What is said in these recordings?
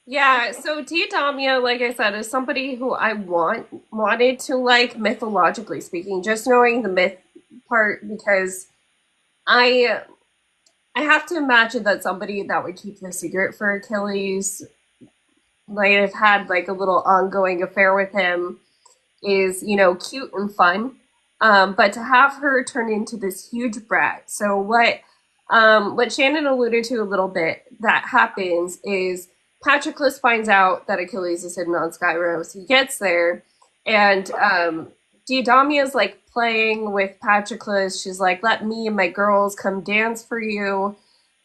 Yeah, so Diadamia, like I said, is somebody who I wanted to like mythologically speaking, just knowing the myth part because I I have to imagine that somebody that would keep the secret for Achilles might have had like a little ongoing affair with him is, cute and fun. But to have her turn into this huge brat. So what Shannon alluded to a little bit that happens is Patroclus finds out that Achilles is hidden on Skyros. He gets there, and Diadamia is like playing with Patroclus. She's like, "Let me and my girls come dance for you."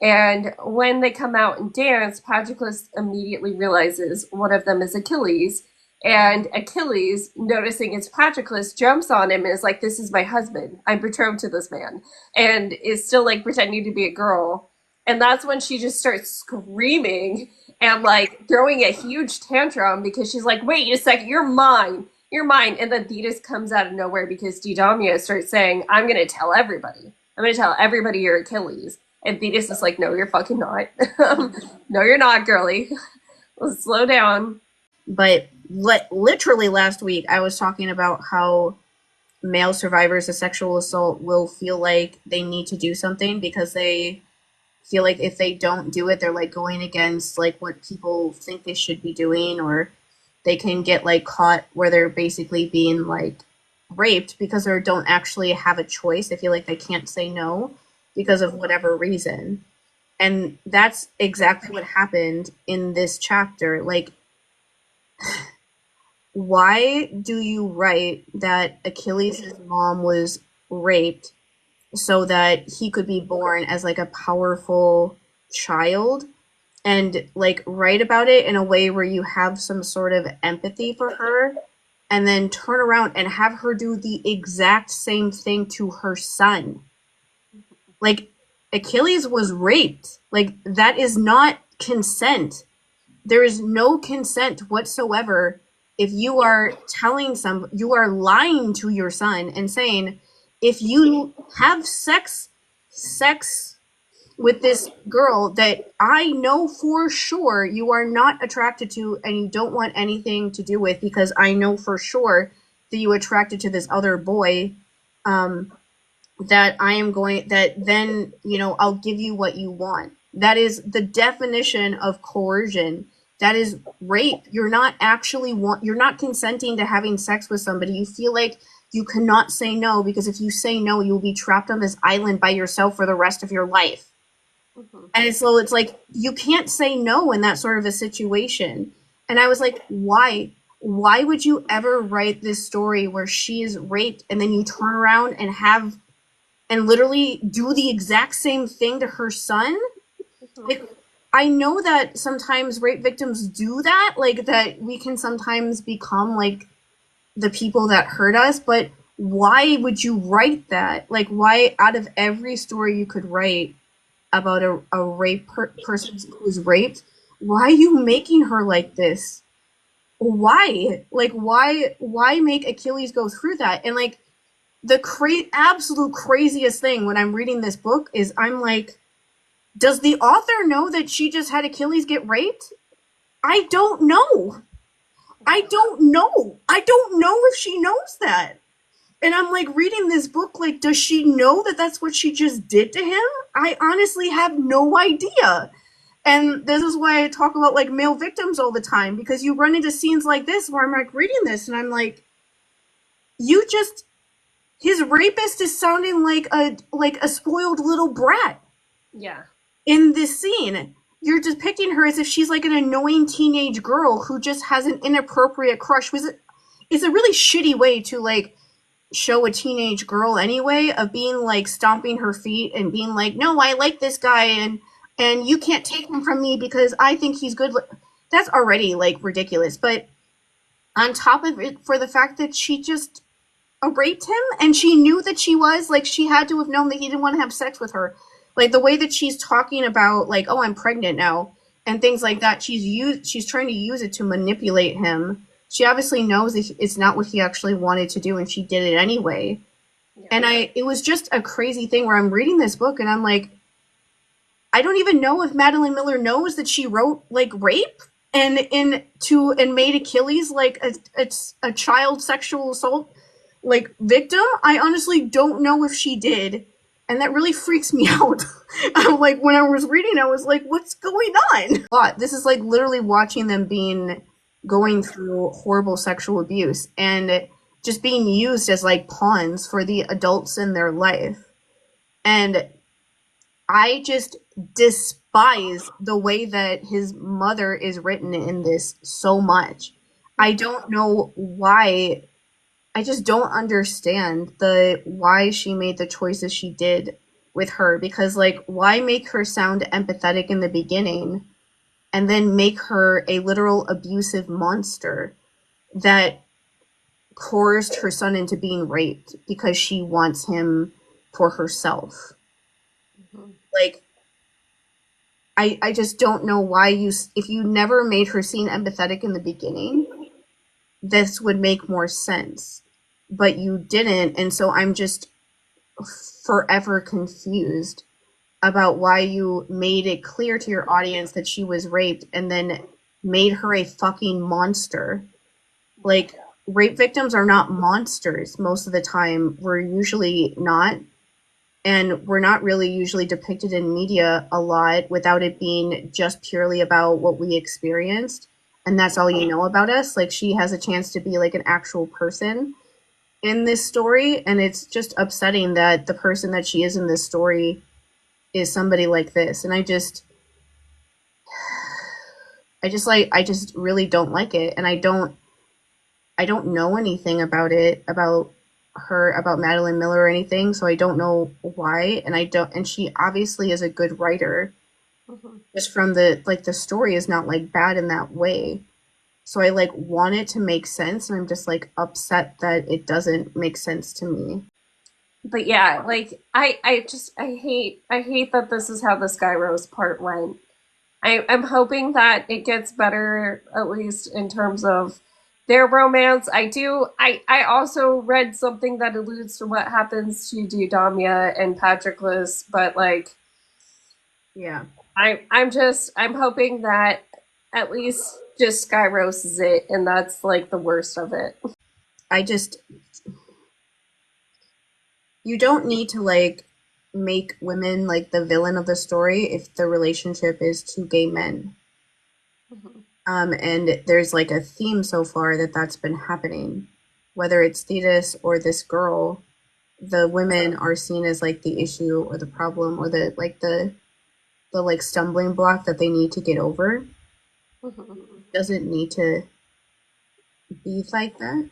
And when they come out and dance, Patroclus immediately realizes one of them is Achilles. And Achilles, noticing it's Patroclus, jumps on him and is like, "This is my husband. I'm betrothed to this man." And is still like pretending to be a girl. And that's when she just starts screaming and like throwing a huge tantrum because she's like, "Wait a second, you're mine. You're mine." And then Thetis comes out of nowhere because Didamia starts saying, "I'm going to tell everybody. I'm going to tell everybody you're Achilles." And Thetis is like, "No, you're fucking not. No, you're not, girly. Let's slow down." But literally last week, I was talking about how male survivors of sexual assault will feel like they need to do something because they feel like if they don't do it, they're like going against like what people think they should be doing, or they can get like caught where they're basically being like raped because they don't actually have a choice. They feel like they can't say no because of whatever reason. And that's exactly what happened in this chapter. Like, why do you write that Achilles' mom was raped so that he could be born as like a powerful child, and like write about it in a way where you have some sort of empathy for her, and then turn around and have her do the exact same thing to her son? Like, Achilles was raped. Like, that is not consent. There is no consent whatsoever. If you are you are lying to your son and saying, if you have sex with this girl that I know for sure you are not attracted to and you don't want anything to do with, because I know for sure that you are attracted to this other boy, um, that I am going, that then, I'll give you what you want. That is the definition of coercion. That is rape. You're not actually you're not consenting to having sex with somebody. You feel like you cannot say no, because if you say no, you'll be trapped on this island by yourself for the rest of your life. Mm-hmm. And so it's like, you can't say no in that sort of a situation. And I was like, why? Why would you ever write this story where she is raped and then you turn around and have and literally do the exact same thing to her son? Mm-hmm. Like, I know that sometimes rape victims do that, like that we can sometimes become like the people that hurt us, but why would you write that? Like, why, out of every story you could write about a person who's raped, why are you making her like this? Why? Like, why make Achilles go through that? And like, the absolute craziest thing when I'm reading this book is I'm like, does the author know that she just had Achilles get raped? I don't know. I don't know. I don't know if she knows that. And I'm like reading this book, like, does she know that that's what she just did to him? I honestly have no idea. And this is why I talk about like male victims all the time, because you run into scenes like this where I'm like reading this and I'm like, you just, his rapist is sounding like a spoiled little brat Yeah. in this scene. You're depicting her as if she's like an annoying teenage girl who just has an inappropriate crush. It's a really shitty way to like show a teenage girl anyway, of being like stomping her feet and being like, no, I like this guy, and you can't take him from me because I think he's good. That's already like ridiculous. But on top of it, for the fact that she just raped him, and she knew that she was like, she had to have known that he didn't want to have sex with her. Like the way that she's talking about like, oh, I'm pregnant now and things like that. She's trying to use it to manipulate him. She obviously knows that it's not what he actually wanted to do, and she did it anyway. Yeah. And it was just a crazy thing where I'm reading this book and I'm like, I don't even know if Madeline Miller knows that she wrote like rape and made Achilles like a child sexual assault like victim. I honestly don't know if she did, and that really freaks me out. I'm like, when I was reading, I was like, what's going on? But this is like literally watching them being going through horrible sexual abuse and just being used as like pawns for the adults in their life. And I just despise the way that his mother is written in this so much. I don't know why. I just don't understand the why she made the choices she did with her, because like why make her sound empathetic in the beginning and then make her a literal abusive monster that coerced her son into being raped because she wants him for herself. Mhm. Like I just don't know why if you never made her seem empathetic in the beginning, this would make more sense. But you didn't, and so I'm just forever confused about why you made it clear to your audience that she was raped and then made her a fucking monster. Like, rape victims are not monsters most of the time. We're usually not. And we're not really usually depicted in media a lot without it being just purely about what we experienced. And that's all you know about us. Like, she has a chance to be like an actual person in this story. And it's just upsetting that the person that she is in this story is somebody like this. And I just really don't like it. And I don't know anything about it, about her, about Madeline Miller or anything, so I don't know why. And I don't, and she obviously is a good writer. Mhm. Just from the like the story is not like bad in that way. So I like want it to make sense, and I'm just like upset that it doesn't make sense to me. But yeah, like I hate that this is how the Sky Rose part went. I'm hoping that it gets better, at least in terms of their romance. I also read something that alludes to what happens to Diodamia and Patroclus, but like Yeah. I'm hoping that at least just Sky is it, and that's like the worst of it. I just you don't need to like make women like the villain of the story if the relationship is two gay men. And there's like a theme so far that that's been happening. Whether it's Thetis or this girl, the women are seen as like the issue or the problem or the like stumbling block that they need to get over. It doesn't need to be like that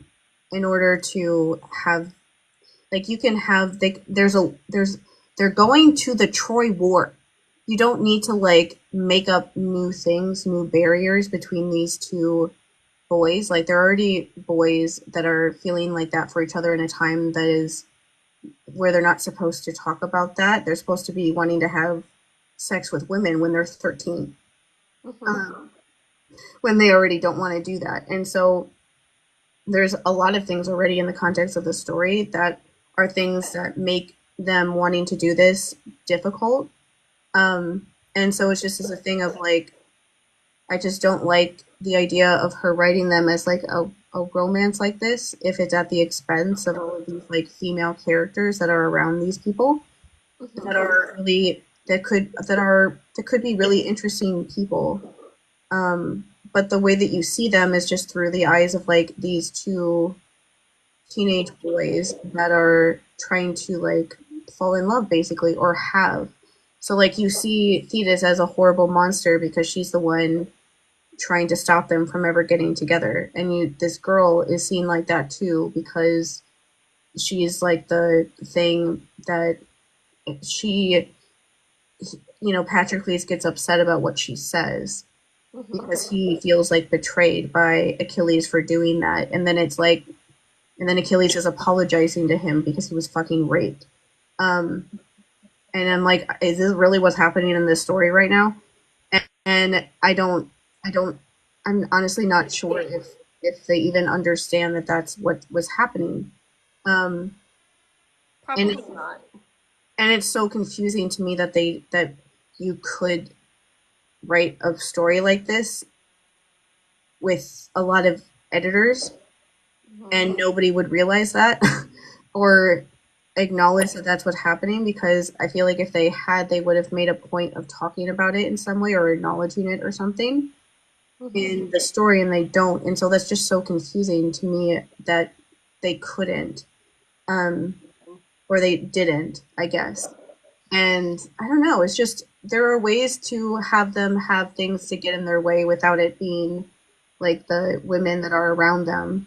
in order to have like you can have there's they're going to the Troy War. You don't need to like make up new things, new barriers between these two boys. Like there are already boys that are feeling like that for each other in a time that is where they're not supposed to talk about that. They're supposed to be wanting to have sex with women when they're 13, um, when they already don't want to do that. And so there's a lot of things already in the context of the story that are things that make them wanting to do this difficult. And so it's just as a thing of like, I just don't like the idea of her writing them as like a romance like this if it's at the expense of all of these like female characters that are around these people that are really that could be really interesting people. But the way that you see them is just through the eyes of like these two teenage boys that are trying to like fall in love basically or have. So like you see Thetis as a horrible monster because she's the one trying to stop them from ever getting together. And this girl is seen like that too because she's like the thing that she Patroclus gets upset about what she says because he feels like betrayed by Achilles for doing that. And then Achilles is apologizing to him because he was fucking raped. Um, and I'm like, is this really what's happening in this story right now? And I don't, I'm honestly not sure if they even understand that that's what was happening. Um, and Probably not. and it's so confusing to me that you could write a story like this with a lot of editors, Mhm. and nobody would realize that or acknowledge that that's what's happening, because I feel like if they had, they would have made a point of talking about it in some way or acknowledging it or something Mhm. in the story, and they don't. And so that's just so confusing to me that they couldn't, um, or they didn't, I guess. And I don't know, it's just there are ways to have them have things to get in their way without it being like the women that are around them